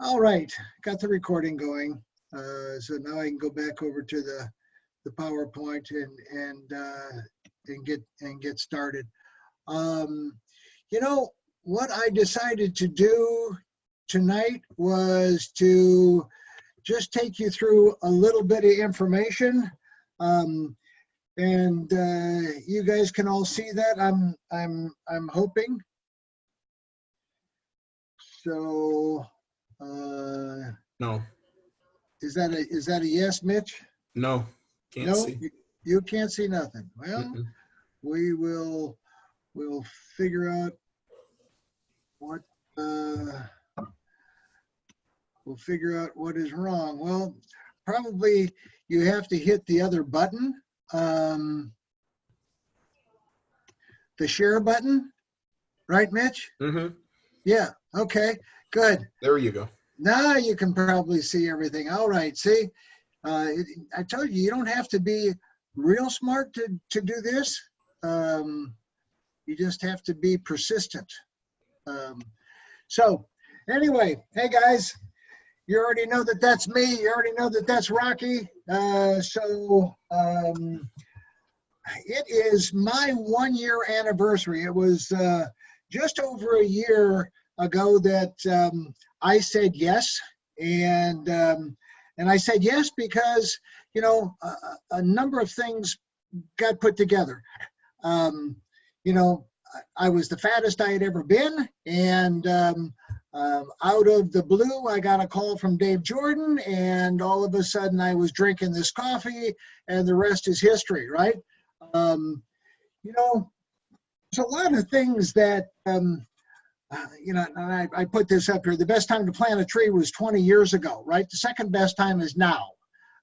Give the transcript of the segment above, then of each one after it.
All right, got the recording going. So now I can go back over to the PowerPoint and get started. You know what I decided to do tonight was to just take you through a little bit of information, and you guys can all see that. I'm hoping. So. No. Is that a yes, Mitch? No. Can't No, see. you can't see nothing. Well, Mm-mm. we'll figure out what is wrong. Well, probably you have to hit the other button, the share button, right, Mitch? Mm-hmm. Yeah. Okay. Good. There you go. Now you can probably see everything. All right. See, I told you, you don't have to be real smart to do this. You just have to be persistent. So anyway, hey guys, you already know that that's me. You already know that that's Rocky. It is my 1-year anniversary. It was just over a year ago that I said yes, and I said yes because, you know, a number of things got put together. You know, I was the fattest I had ever been, and out of the blue, I got a call from Dave Jordan, and all of a sudden I was drinking this coffee, and the rest is history, right? You know, there's a lot of things that, you know, and I put this up here. The best time to plant a tree was 20 years ago, right? The second best time is now.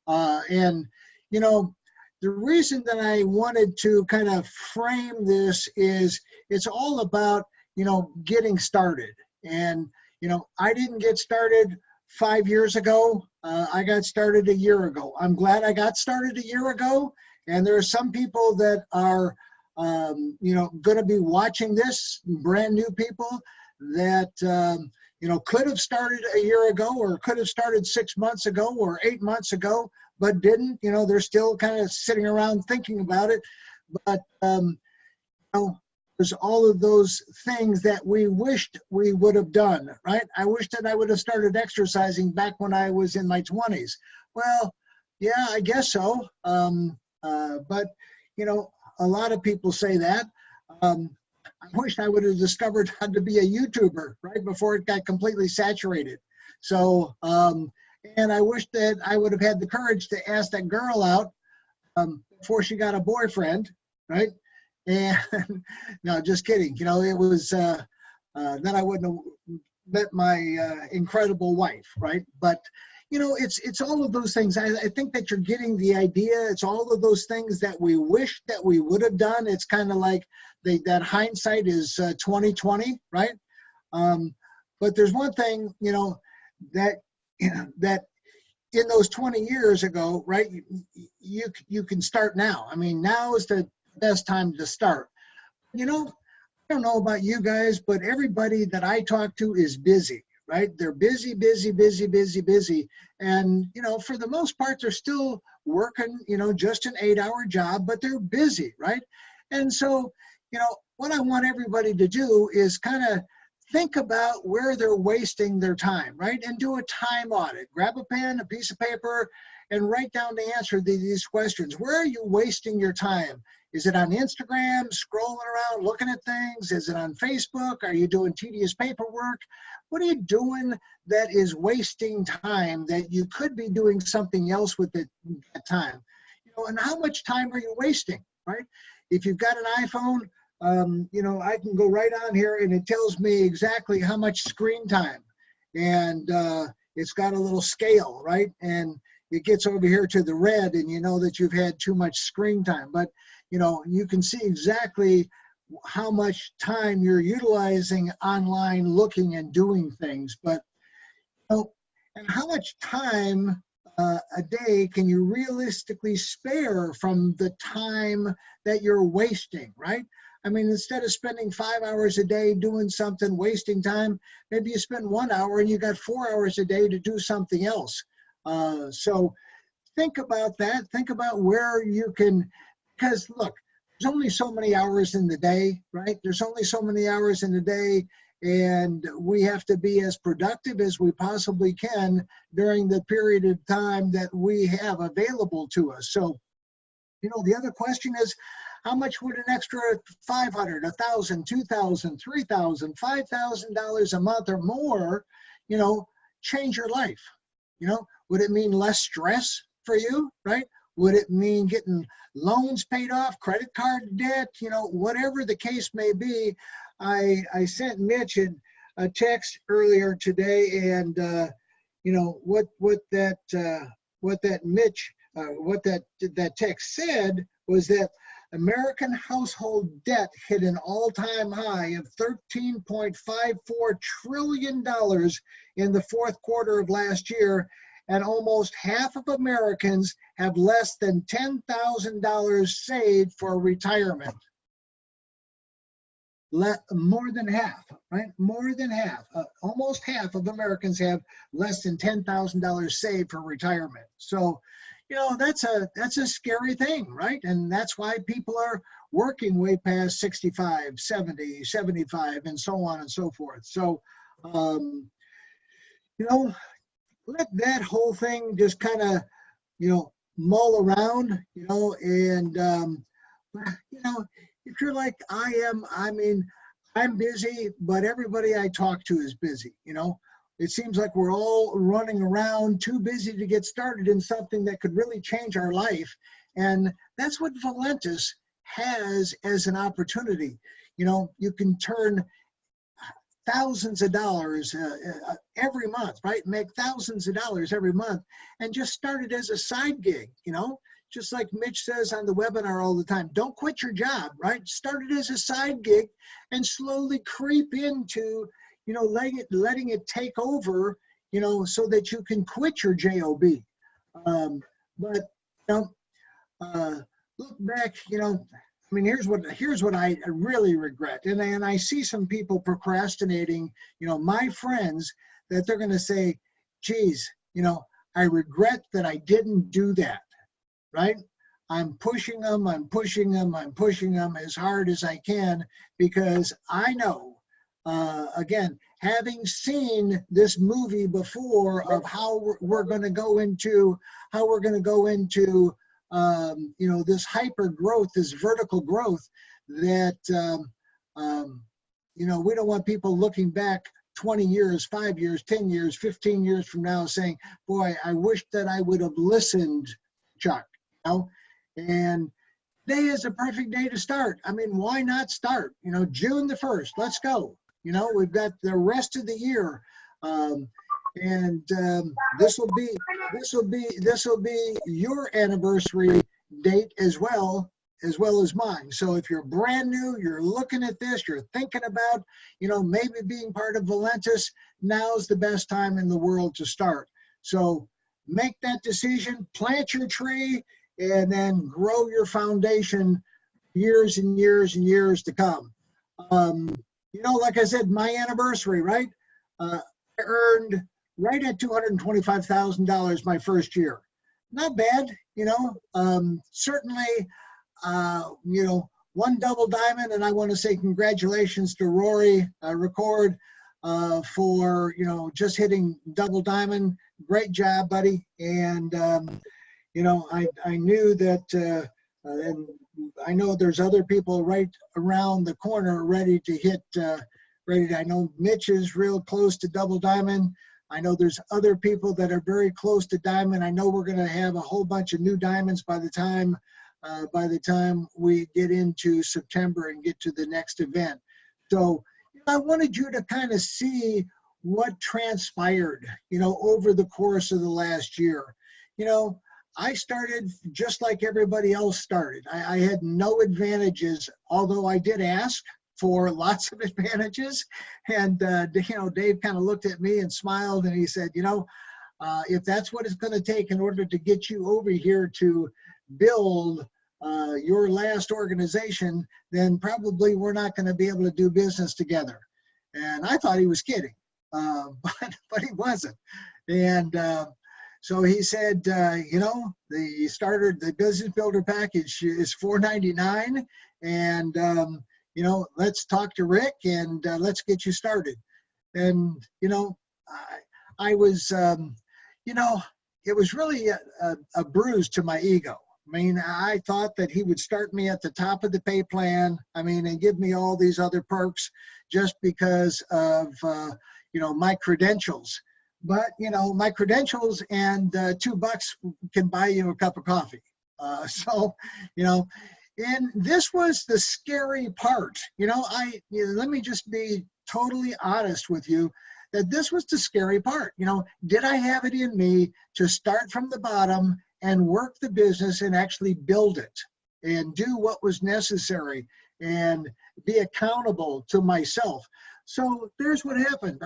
And, you know, the reason that I wanted to kind of frame this is it's all about, you know, getting started. And, you know, I didn't get started 5 years ago. I got started a year ago. I'm glad I got started a year ago. And there are some people that are, you know, going to be watching this, brand new people that, you know, could have started a year ago or could have started 6 months ago or 8 months ago, but didn't. You know, they're still kind of sitting around thinking about it. But, you know, there's all of those things that we wished we would have done, right? I wish that I would have started exercising back when I was in my 20s. Well, yeah, I guess so. But, you know, a lot of people say that. I wish I would have discovered how to be a YouTuber right before it got completely saturated. So, and I wish that I would have had the courage to ask that girl out before she got a boyfriend, right? And no, just kidding. You know, it was, then I wouldn't have met my incredible wife, right? But, you know, it's all of those things. I think that you're getting the idea. It's all of those things that we wish that we would have done. It's kind of like that hindsight is 2020, right? But there's one thing, you know, that in those 20 years ago, right? You can start now. I mean, now is the best time to start. You know, I don't know about you guys, but everybody that I talk to is busy. Right? They're busy. And, you know, for the most part, they're still working, you know, just an 8-hour job, but they're busy, right? And so, you know, what I want everybody to do is kind of think about where they're wasting their time, right? And do a time audit. Grab a pen, a piece of paper, and write down the answer to these questions. Where are you wasting your time? Is it on Instagram, scrolling around, looking at things? Is it on Facebook? Are you doing tedious paperwork? What are you doing that is wasting time that you could be doing something else with it at time? You know, and how much time are you wasting, right? If you've got an iPhone, you know, I can go right on here and it tells me exactly how much screen time. And it's got a little scale, right? And it gets over here to the red and you know that you've had too much screen time. But, you know, you can see exactly how much time you're utilizing online looking and doing things. But, you know, and how much time a day can you realistically spare from the time that you're wasting, right? I mean, instead of spending 5 hours a day doing something, wasting time, maybe you spend 1 hour and you got 4 hours a day to do something else. So think about that. Think about where you can, because look, there's only so many hours in the day, right? There's only so many hours in the day, and we have to be as productive as we possibly can during the period of time that we have available to us. So, you know, the other question is, how much would an extra $500, $1,000, $2,000, $3,000, $5,000 a month or more, you know, change your life? You know, would it mean less stress for you, right? Would it mean getting loans paid off, credit card debt, you know, whatever the case may be? I sent Mitch a text earlier today, and you know what that text said was that American household debt hit an all-time high of $13.54 trillion in the fourth quarter of last year, and almost half of Americans have less than $10,000 saved for retirement. More than half, right? More than half, almost half of Americans have less than $10,000 saved for retirement. So, you know, that's a scary thing, right? And that's why people are working way past 65, 70, 75, and so on and so forth. So, you know, let that whole thing just kind of, you know, mull around, you know, and, you know, if you're like I am, I mean, I'm busy, but everybody I talk to is busy, you know. It seems like we're all running around too busy to get started in something that could really change our life. And that's what Valentis has as an opportunity. You know, you can turn thousands of dollars every month, right? Make thousands of dollars every month and just start it as a side gig, you know? Just like Mitch says on the webinar all the time, don't quit your job, right? Start it as a side gig and slowly creep into, you know, letting it take over, you know, so that you can quit your job. But, you know, look back, you know, I mean, here's what I really regret. And I see some people procrastinating, you know, my friends, that they're going to say, geez, you know, I regret that I didn't do that. Right? I'm pushing them as hard as I can, because I know, again, having seen this movie before of how we're going to go into, you know, this hyper growth, this vertical growth that, you know, we don't want people looking back 20 years, 5 years, 10 years, 15 years from now saying, boy, I wish that I would have listened, Chuck. And today is a perfect day to start. I mean, why not start? You know, June the 1st, let's go. You know, we've got the rest of the year. This will be your anniversary date as well as mine. So if you're brand new, you're looking at this, you're thinking about, you know, maybe being part of Valentis, now's the best time in the world to start. So make that decision, plant your tree, and then grow your foundation years and years and years to come. You know, like I said, my anniversary, right? I earned right at $225,000 my first year. Not bad, you know. Certainly, you know, one double diamond, and I want to say congratulations to Rory Record for, you know, just hitting double diamond. Great job, buddy. And you know, I knew that, and I know there's other people right around the corner ready to hit, I know Mitch is real close to double diamond. I know there's other people that are very close to diamond. I know we're going to have a whole bunch of new diamonds by the time we get into September and get to the next event. So I wanted you to kind of see what transpired, you know, over the course of the last year. You know, I started just like everybody else started. I had no advantages, although I did ask for lots of advantages. And, you know, Dave kind of looked at me and smiled, and he said, you know, if that's what it's going to take in order to get you over here to build your last organization, then probably we're not going to be able to do business together. And I thought he was kidding, but he wasn't. And so he said, the business builder package is $499, and let's talk to Rick and let's get you started. And I was, it was really a bruise to my ego. I mean, I thought that he would start me at the top of the pay plan, and give me all these other perks just because of, my credentials. But, my credentials and $2 can buy you a cup of coffee. And this was the scary part. Let me just be totally honest with you, that this was the scary part. Did I have it in me to start from the bottom and work the business and actually build it and do what was necessary and be accountable to myself? So there's what happened.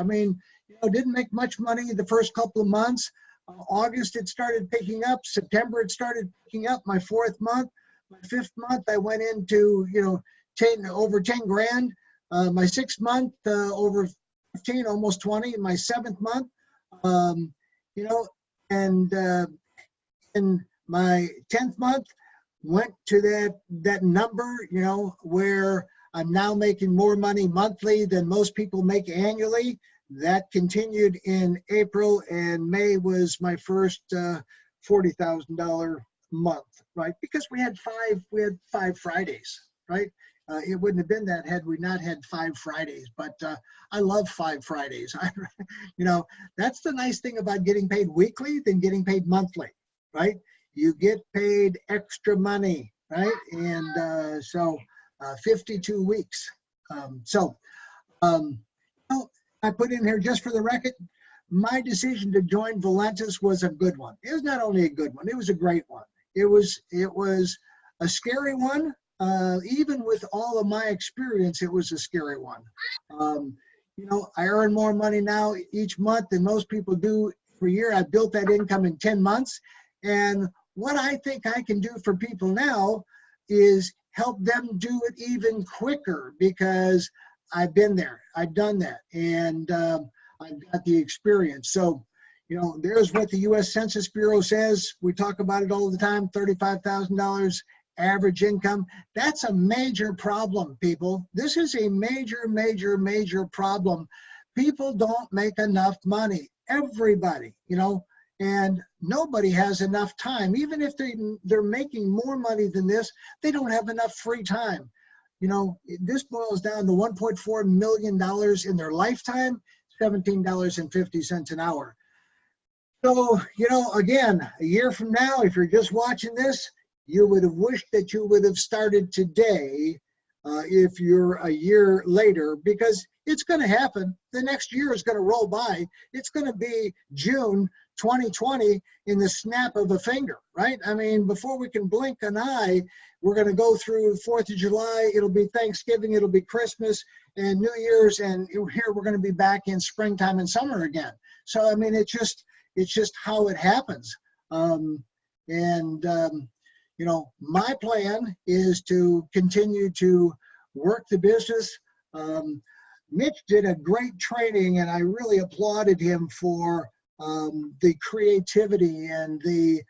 Didn't make much money the first couple of months. August, it started picking up. September, it started picking up. My 4th month, my 5th month, I went into, over 10 grand. My 6th month, over 15, almost 20. In my 7th month, in my 10th month, went to that number, where I'm now making more money monthly than most people make annually. That continued in April, and May was my first $40,000 month, right? Because we had five Fridays, right? It wouldn't have been that had we not had 5 Fridays, but I love 5 Fridays. That's the nice thing about getting paid weekly than getting paid monthly, right? You get paid extra money, right? And 52 weeks. I put in here, just for the record, my decision to join Valentis was a good one. It was not only a good one, it was a great one. It was a scary one. Even with all of my experience, it was a scary one. I earn more money now each month than most people do per year. I built that income in 10 months. And what I think I can do for people now is help them do it even quicker, because I've been there, I've done that, and I've got the experience. So, there's what the U.S. Census Bureau says. We talk about it all the time, $35,000 average income. That's a major problem, people. This is a major, major, major problem. People don't make enough money. Everybody, and nobody has enough time. Even if they're making more money than this, they don't have enough free time. This boils down to $1.4 million in their lifetime, $17.50 an hour. So, again, a year from now, if you're just watching this, you would have wished that you would have started today if you're a year later, because it's going to happen. The next year is going to roll by. It's going to be June 2020 in the snap of a finger, right? Before we can blink an eye, we're going to go through 4th of July. It'll be Thanksgiving, it'll be Christmas and New Year's, and here we're going to be back in springtime and summer again. So, it's just how it happens. My plan is to continue to work the business. Mitch did a great training, and I really applauded him for the creativity and the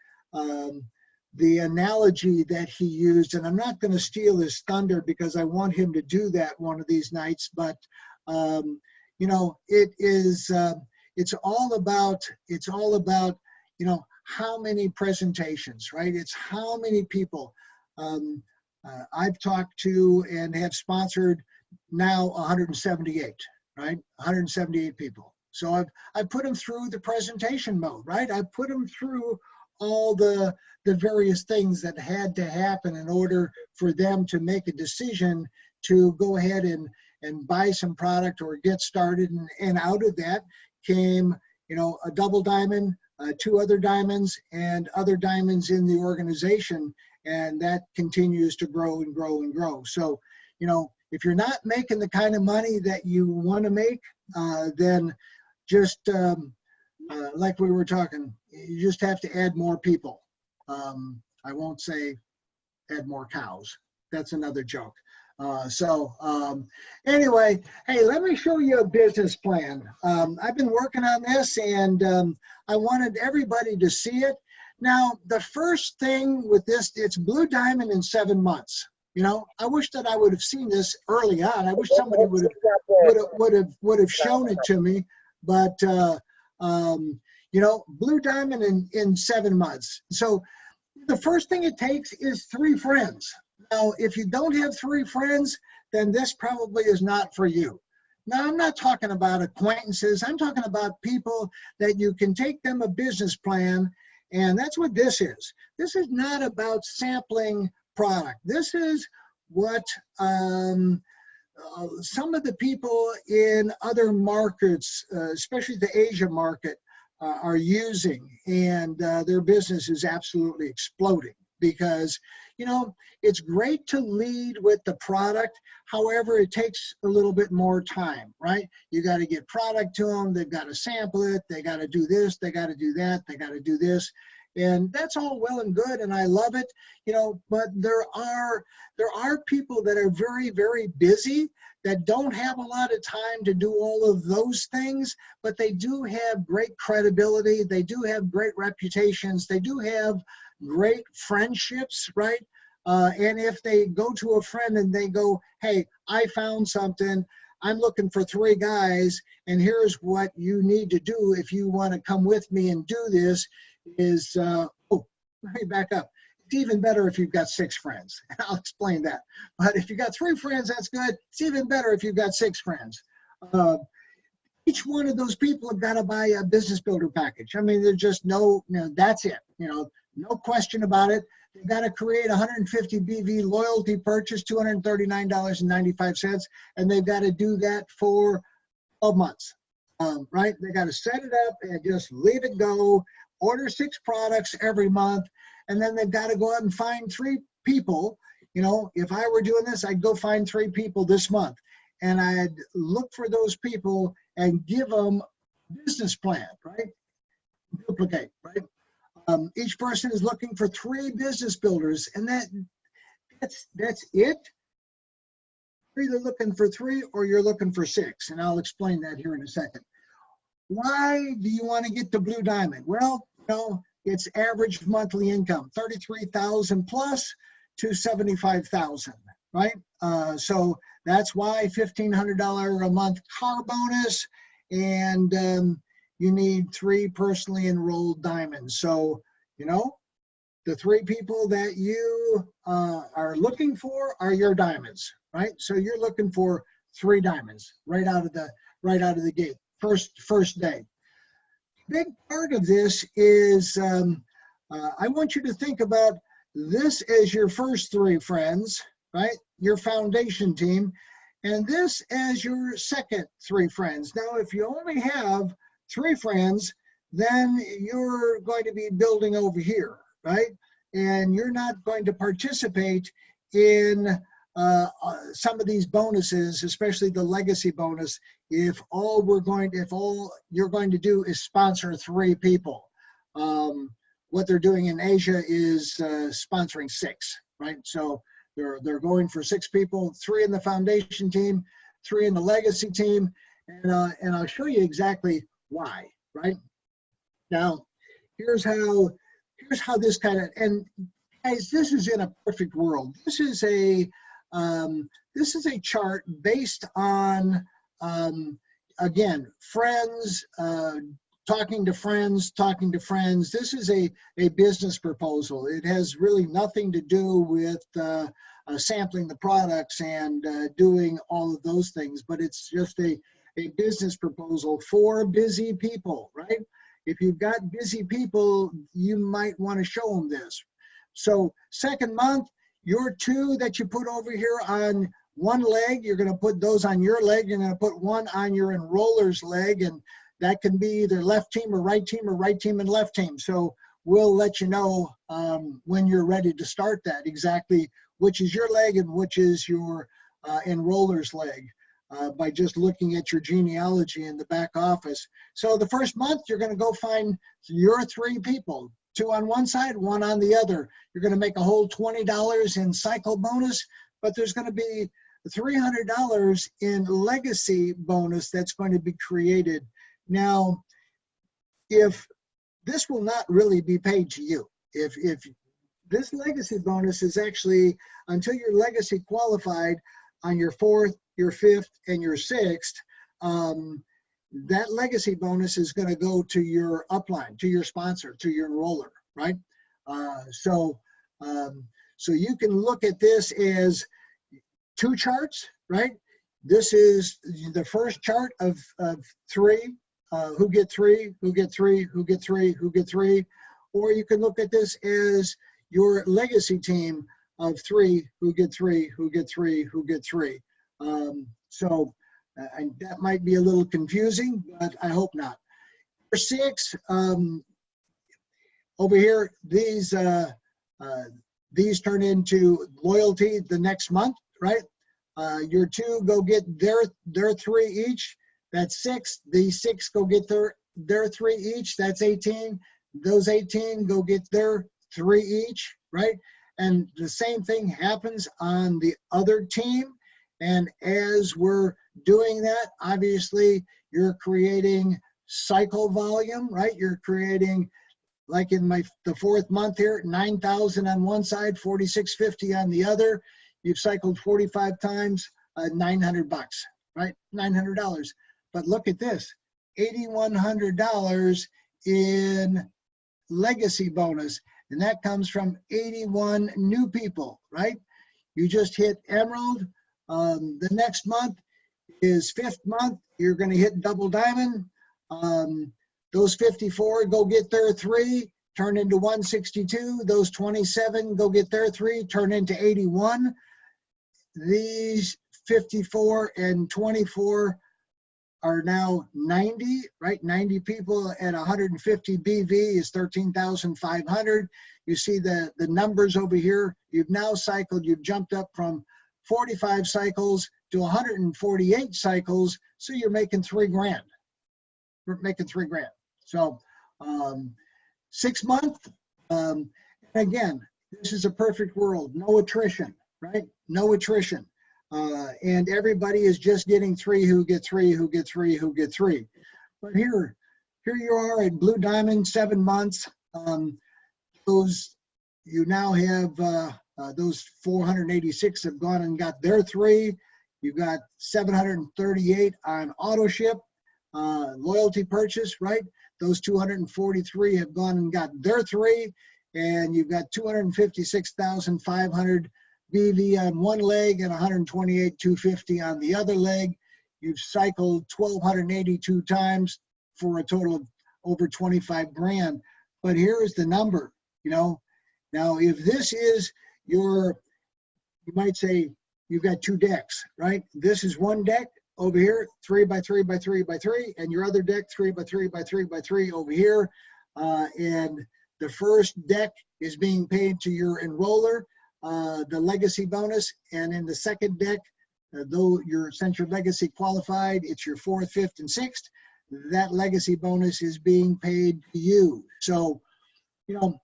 analogy that he used. And I'm not going to steal his thunder, because I want him to do that one of these nights. But it's all about how many presentations, right? It's how many people I've talked to and have sponsored now 178, right? 178 people. So I've put them through the presentation mode, right? I put them through all the various things that had to happen in order for them to make a decision to go ahead and buy some product or get started. And out of that came, a double diamond, 2 other diamonds, and other diamonds in the organization. And that continues to grow and grow and grow. So, if you're not making the kind of money that you want to make, then just like we were talking, you just have to add more people. I won't say had more cows. That's another joke. Anyway, hey, let me show you a business plan. I've been working on this, and I wanted everybody to see it. Now, the first thing with this, it's Blue Diamond in 7 months. You know, I wish that I would have seen this early on. I wish somebody would have shown it to me. But you know, Blue Diamond in 7 months. So the first thing it takes is 3 friends. Now, if you don't have 3 friends, then this probably is not for you. Now, I'm not talking about acquaintances. I'm talking about people that you can take them a business plan, and that's what this is. This is not about sampling product. This is what some of the people in other markets, especially the Asia market, are using, and their business is absolutely exploding. Because, you know, it's great to lead with the product. However, it takes a little bit more time, right? You got to get product to them. They've got to sample it. They got to do this. They got to do that. They got to do this. And that's all well and good, and I love it, you know, but there are people that are very, very busy that don't have a lot of time to do all of those things, but they do have great credibility. They do have great reputations. They do have great friendships, right? And if they go to a friend and they go, hey, I found something, I'm looking for 3 guys, and here's what you need to do if you want to come with me and do this is, oh, let me back up. It's even better if you've got 6 friends. I'll explain that. But if you got 3 friends, that's good. It's even better if you've got 6 friends. Each one of those people have got to buy a business builder package. I mean, there's just no, you know, that's it. You know, no question about it. They've got to create 150 BV loyalty purchase, $239.95, and they've got to do that for 12 months, right? They got to set it up and just leave it go, order 6 products every month, and then they've got to go out and find 3 people. You know, if I were doing this, I'd go find 3 people this month, and I'd look for those people and give them a business plan, right? Duplicate, right? Each person is looking for 3 business builders, and that's it. You're either looking for 3 or you're looking for 6, and I'll explain that here in a second. Why do you want to get the Blue Diamond? Well, you know, it's average monthly income, $33,000 plus to $75,000, right? So that's why $1,500 a month car bonus, and you need 3 personally enrolled diamonds. So, you know, the 3 people that you are looking for are your diamonds, right? So you're looking for 3 diamonds right out of the gate, first day. Big part of this is I want you to think about this as your first 3 friends, right? Your foundation team, and this as your second 3 friends. Now, if you only have 3 friends, then you're going to be building over here, right? And you're not going to participate in some of these bonuses, especially the legacy bonus, if all you're going to do is sponsor 3 people. What they're doing in Asia is sponsoring 6, right? So they're going for 6 people, 3 in the foundation team, 3 in the legacy team, and I'll show you exactly why, right? Now, here's how this kind of, and guys, this is in a perfect world. This is a chart based on, again, friends, talking to friends. This is a business proposal. It has really nothing to do with sampling the products and doing all of those things, but it's just a business proposal for busy people, right? If you've got busy people, you might want to show them this. So second month, your 2 that you put over here on one leg, you're going to put those on your leg. You're going to put 1 on your enroller's leg, and that can be either left team or right team and left team. So we'll let you know when you're ready to start that, exactly which is your leg and which is your enroller's leg. By just looking at your genealogy in the back office. So the first month, you're going to go find your 3 people. 2 on one side, 1 on the other. You're going to make a whole $20 in cycle bonus, but there's going to be $300 in legacy bonus that's going to be created. Now, if this will not really be paid to you, if this legacy bonus is actually until you're legacy qualified on your 4th, your 5th, and your 6th, that legacy bonus is going to go to your upline, to your sponsor, to your enroller, right? So you can look at this as 2 charts, right? This is the first chart of 3, who get 3, who get 3, who get 3, who get 3, or you can look at this as your legacy team of 3, who get 3, who get 3, who get 3. And that might be a little confusing, but I hope not. For 6, over here, these turn into loyalty the next month, right? Your 2 go get their 3 each. That's 6. These 6 go get their 3 each. That's 18. Those 18 go get their 3 each, right? And the same thing happens on the other team. And as we're doing that, obviously, you're creating cycle volume, right? You're creating, like in the 4th month here, 9,000 on one side, 4,650 on the other. You've cycled 45 times, $900, right? $900. But look at this, $8,100 in legacy bonus. And that comes from 81 new people, right? You just hit Emerald. The next month is 5th month. You're going to hit Double Diamond. Those 54 go get their 3, turn into 162. Those 27 go get their 3, turn into 81. These 54 and 24 are now 90, right? 90 people at 150 BV is 13,500. You see the numbers over here. You've now cycled, you've jumped up from 45 cycles to 148 cycles. So you're making $3,000. We're making $3,000. So 6 months, again, this is a perfect world. No attrition, right? No attrition. And everybody is just getting 3 who get 3, who get 3, who get 3. But here you are at Blue Diamond, 7 months. You now have those 486 have gone and got their 3. You got 738 on auto ship, loyalty purchase, right? Those 243 have gone and got their 3, and you've got 256,500 BV on one leg and 128,250 on the other leg. You've cycled 1,282 times for a total of over $25,000. But here is the number, you know. Now, if this is you might say you've got 2 decks, right? This is one deck over here, 3 by 3 by 3 by 3, and your other deck, 3 by 3 by 3 by 3 over here. And the first deck is being paid to your enroller, the legacy bonus, and in the second deck, though since you're legacy qualified, it's your 4th, 5th, and 6th. That legacy bonus is being paid to you. So, you know,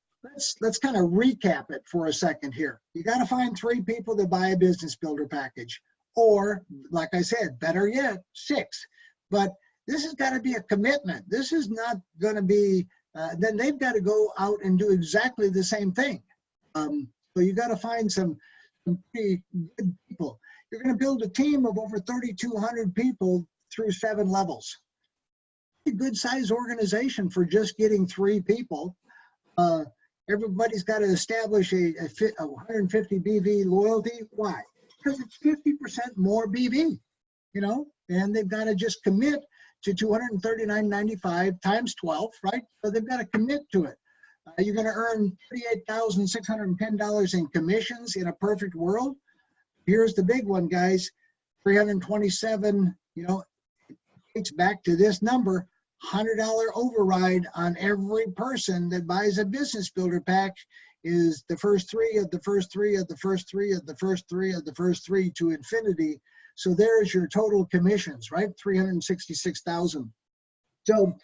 let's kind of recap it for a second here. You got to find 3 people that buy a business builder package, or like I said, better yet, 6. But this has got to be a commitment. This is not going to be. Then they've got to go out and do exactly the same thing. So you got to find some pretty good people. You're going to build a team of over 3,200 people through 7 levels. A good size organization for just getting 3 people. Everybody's got to establish a 150 BV loyalty. Why? Because it's 50% more BV, you know, and they've got to just commit to $239.95 times 12, right? So they've got to commit to it. You're going to earn $38,610 in commissions in a perfect world. Here's the big one, guys. 327, you know, it dates back to this number, $100 override on every person that buys a business builder pack is the first 3 of the first 3 of the first 3 of the first 3 of the first 3 to infinity. So there's your total commissions, right? 366,000. So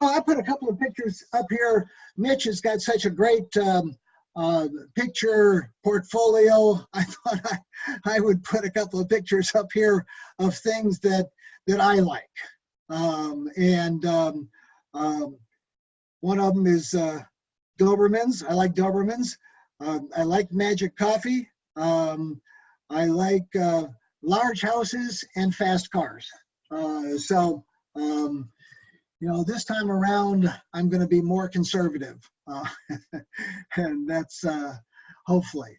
Oh, I put a couple of pictures up here. Mitch has got such a great picture portfolio. I thought I would put a couple of pictures up here of things that I like. One of them is Dobermans. I like Dobermans. I like Magic Coffee. I like large houses and fast cars. You know, this time around, I'm going to be more conservative, and that's hopefully.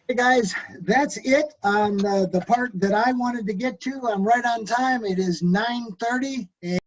Hey guys, that's it on the part that I wanted to get to. I'm right on time. It is 9:30.